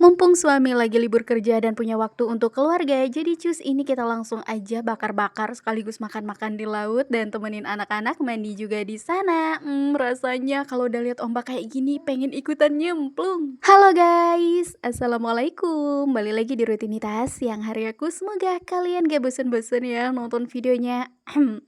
Mumpung suami lagi libur kerja dan punya waktu untuk keluarga, jadi cus ini kita langsung aja bakar-bakar sekaligus makan-makan di laut dan temenin anak-anak mandi juga di sana. Rasanya kalau udah lihat ombak kayak gini pengen ikutan nyemplung. Halo guys, assalamualaikum. Balik lagi di rutinitas siang hari aku. Semoga kalian gak bosen-bosen ya nonton videonya.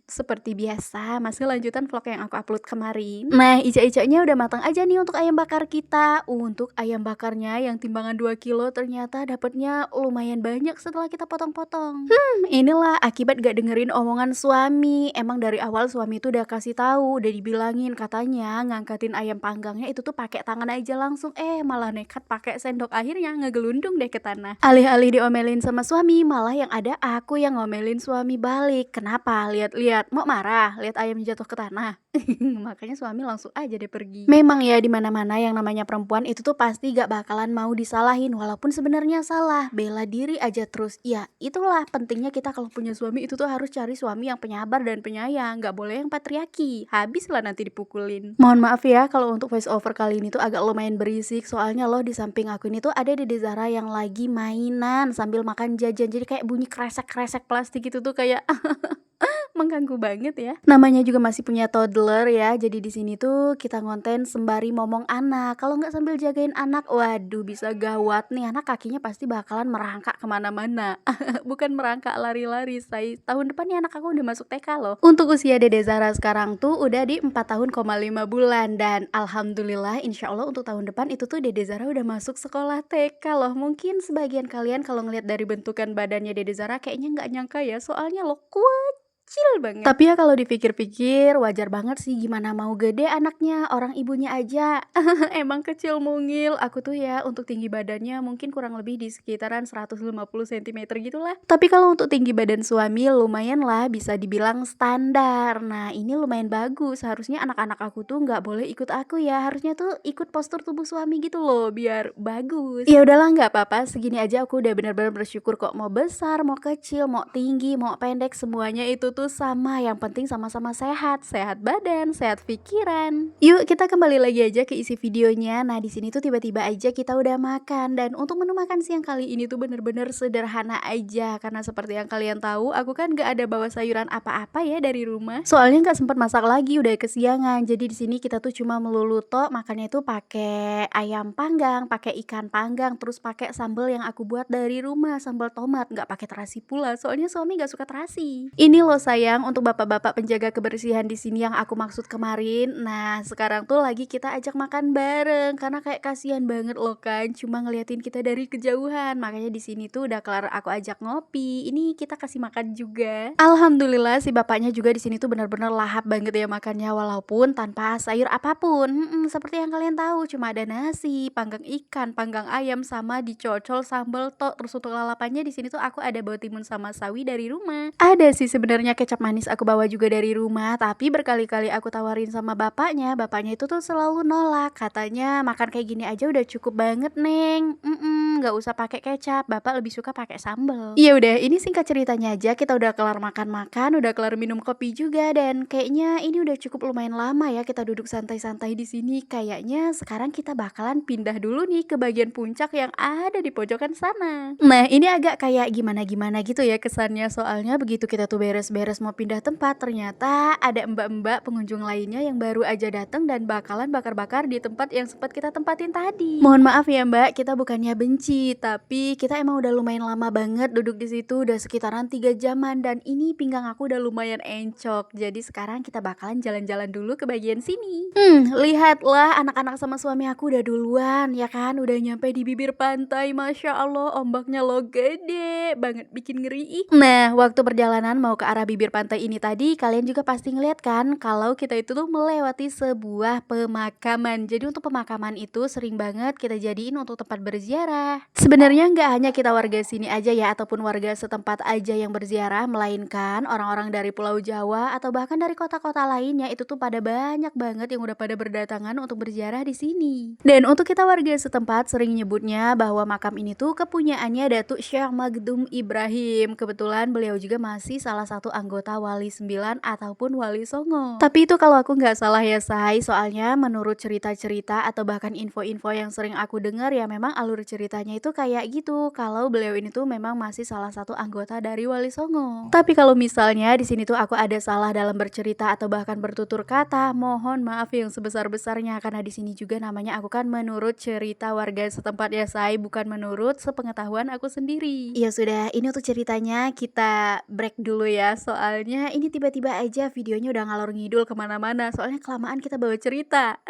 Seperti biasa, masih lanjutan vlog yang aku upload kemarin. Nah, ica-icanya udah matang aja nih untuk ayam bakar kita. Untuk ayam bakarnya yang timbangan 2 kilo ternyata dapatnya lumayan banyak setelah kita potong-potong. Inilah akibat gak dengerin omongan suami. Emang dari awal suami tuh udah kasih tahu, udah dibilangin katanya ngangkatin ayam panggangnya itu tuh pakai tangan aja langsung. Malah nekat pakai sendok, akhirnya ngegelundung deh ke tanah. Alih-alih diomelin sama suami, malah yang ada aku yang ngomelin suami balik. Kenapa? Lihat-lihat, mau marah, lihat ayam jatuh ke tanah. Makanya suami langsung aja deh pergi. Memang ya di mana-mana yang namanya perempuan itu tuh pasti gak bakalan mau disalahin walaupun sebenarnya salah. Bela diri aja terus. Ya, itulah pentingnya kita kalau punya suami itu tuh harus cari suami yang penyabar dan penyayang, gak boleh yang patriarki. Habis lah nanti dipukulin. Mohon maaf ya kalau untuk voice over kali ini tuh agak lumayan berisik, soalnya loh di samping aku ini tuh ada Dede Zara yang lagi mainan sambil makan jajan. Jadi kayak bunyi kresek-kresek plastik gitu tuh kayak mengganggu banget ya. Namanya juga masih punya toddler ya. Jadi di sini tuh kita ngonten sembari momong anak. Kalau nggak sambil jagain anak, waduh bisa gawat nih. Anak kakinya pasti bakalan merangkak kemana-mana. Bukan merangkak lari-lari, say. Tahun depan nih anak aku udah masuk TK loh. Untuk usia Dede Zara sekarang tuh udah di 4 tahun, 5 bulan. Dan alhamdulillah insya Allah untuk tahun depan itu tuh Dede Zara udah masuk sekolah TK loh. Mungkin sebagian kalian kalau ngeliat dari bentukan badannya Dede Zara kayaknya nggak nyangka ya. Soalnya loh kecil banget. Tapi ya kalau dipikir-pikir wajar banget sih, gimana mau gede anaknya, orang ibunya aja emang kecil mungil. Aku tuh ya untuk tinggi badannya mungkin kurang lebih di sekitaran 150 cm gitulah. Tapi kalau untuk tinggi badan suami lumayan lah, bisa dibilang standar. Nah ini lumayan bagus, harusnya anak-anak aku tuh nggak boleh ikut aku ya, harusnya tuh ikut postur tubuh suami gitu loh biar bagus. Ya udahlah nggak apa-apa, segini aja aku udah benar-benar bersyukur kok. Mau besar, mau kecil, mau tinggi, mau pendek, semuanya itu tuh sama, yang penting sama-sama sehat, sehat badan, sehat pikiran. Yuk kita kembali lagi aja ke isi videonya. Nah di sini tuh tiba-tiba aja kita udah makan, dan untuk menu makan siang kali ini tuh bener-bener sederhana aja, karena seperti yang kalian tahu aku kan gak ada bawa sayuran apa-apa ya dari rumah. Soalnya nggak sempat masak lagi, udah kesiangan. Jadi di sini kita tuh cuma melulu tok makannya itu pakai ayam panggang, pakai ikan panggang, terus pakai sambal yang aku buat dari rumah, sambal tomat, nggak pakai terasi pula. Soalnya suami nggak suka terasi. Ini loh sayang, untuk bapak-bapak penjaga kebersihan di sini yang aku maksud kemarin. Nah sekarang tuh lagi kita ajak makan bareng karena kayak kasihan banget loh kan cuma ngeliatin kita dari kejauhan. Makanya di sini tuh udah kelar aku ajak ngopi, ini kita kasih makan juga. Alhamdulillah si bapaknya juga di sini tuh benar-benar lahap banget ya makannya, walaupun tanpa sayur apapun. Seperti yang kalian tahu cuma ada nasi, panggang ikan, panggang ayam, sama dicocol sambal tok. Terus untuk lalapannya di sini tuh aku ada bawa timun sama sawi dari rumah. Ada sih sebenarnya kecap manis aku bawa juga dari rumah, tapi berkali-kali aku tawarin sama bapaknya itu tuh selalu nolak. Katanya makan kayak gini aja udah cukup banget neng, nggak usah pakai kecap, bapak lebih suka pakai sambal. Ya udah, ini singkat ceritanya aja, kita udah kelar makan-makan, udah kelar minum kopi juga, dan kayaknya ini udah cukup lumayan lama ya kita duduk santai-santai di sini. Kayaknya sekarang kita bakalan pindah dulu nih ke bagian puncak yang ada di pojokan sana. Nah ini agak kayak gimana-gimana gitu ya kesannya, soalnya begitu kita tuh beres-beres mau pindah tempat, ternyata ada mbak-mbak pengunjung lainnya yang baru aja datang dan bakalan bakar-bakar di tempat yang sempat kita tempatin tadi. Mohon maaf ya mbak, kita bukannya benci, tapi kita emang udah lumayan lama banget duduk di situ, udah sekitaran 3 jaman, dan ini pinggang aku udah lumayan encok. Jadi sekarang kita bakalan jalan-jalan dulu ke bagian sini. Lihatlah anak-anak sama suami aku udah duluan ya kan, udah nyampe di bibir pantai. Masya Allah ombaknya lo gede banget, bikin ngeri. Nah waktu perjalanan mau ke arah bibir pantai ini tadi, kalian juga pasti ngeliat kan kalau kita itu tuh melewati sebuah pemakaman. Jadi untuk pemakaman itu sering banget kita jadiin untuk tempat berziarah. Sebenarnya nggak hanya kita warga sini aja ya, ataupun warga setempat aja yang berziarah, melainkan orang-orang dari Pulau Jawa atau bahkan dari kota-kota lainnya itu tuh pada banyak banget yang udah pada berdatangan untuk berziarah di sini. Dan untuk kita warga setempat sering nyebutnya bahwa makam ini tuh kepunyaannya Datuk Syekh Magdum Ibrahim. Kebetulan beliau juga masih salah satu anggota Wali Sembilan ataupun Wali Songo. Tapi itu kalau aku nggak salah ya Say, soalnya menurut cerita-cerita atau bahkan info-info yang sering aku dengar ya memang alur ceritanya itu kayak gitu. Kalau beliau ini tuh memang masih salah satu anggota dari Wali Songo. Tapi kalau misalnya di sini tuh aku ada salah dalam bercerita atau bahkan bertutur kata, mohon maaf yang sebesar-besarnya karena di sini juga namanya aku kan menurut cerita warga setempat ya Say, bukan menurut sepengetahuan aku sendiri. Ya sudah, ini untuk ceritanya kita break dulu ya, soalnya ini tiba-tiba aja videonya udah ngalor ngidul kemana-mana, soalnya kelamaan kita bawa cerita.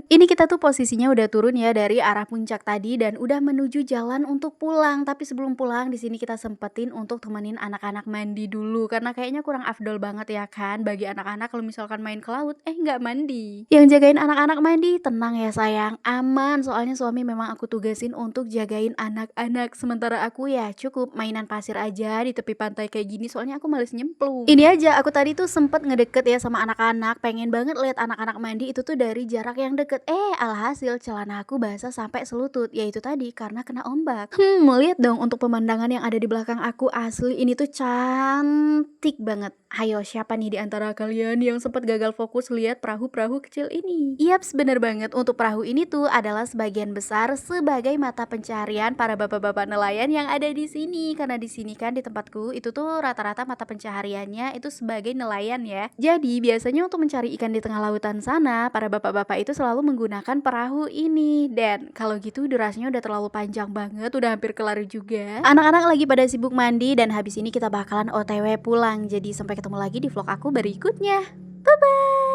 Ini kita tuh posisinya udah turun ya dari arah puncak tadi dan udah menuju jalan untuk pulang. Tapi sebelum pulang di sini kita sempetin untuk temenin anak-anak mandi dulu karena kayaknya kurang afdol banget ya kan bagi anak-anak kalau misalkan main ke laut nggak mandi. Yang jagain anak-anak mandi tenang ya sayang, aman soalnya suami memang aku tugasin untuk jagain anak-anak. Sementara aku ya cukup mainan pasir aja di tepi pantai kayak gini soalnya aku males nyemplung. Ini aja aku tadi tuh sempet ngedeket ya sama anak-anak, pengen banget lihat anak-anak mandi itu tuh dari jarak yang deket. Alhasil celana aku basah sampai selutut. Ya itu tadi karena kena ombak. Lihat dong untuk pemandangan yang ada di belakang aku, asli ini tuh cantik banget. Hayo siapa nih di antara kalian yang sempat gagal fokus lihat perahu-perahu kecil ini? Yaps, bener banget. Untuk perahu ini tuh adalah sebagian besar sebagai mata pencaharian para bapak-bapak nelayan yang ada di sini. Karena di sini kan di tempatku itu tuh rata-rata mata pencahariannya itu sebagai nelayan ya. Jadi biasanya untuk mencari ikan di tengah lautan sana, para bapak-bapak itu selalu menggunakan perahu ini. Dan kalau gitu durasinya udah terlalu panjang banget, udah hampir kelar juga. Anak-anak lagi pada sibuk mandi dan habis ini kita bakalan OTW pulang. Jadi sampai ketemu lagi di vlog aku berikutnya. Bye bye.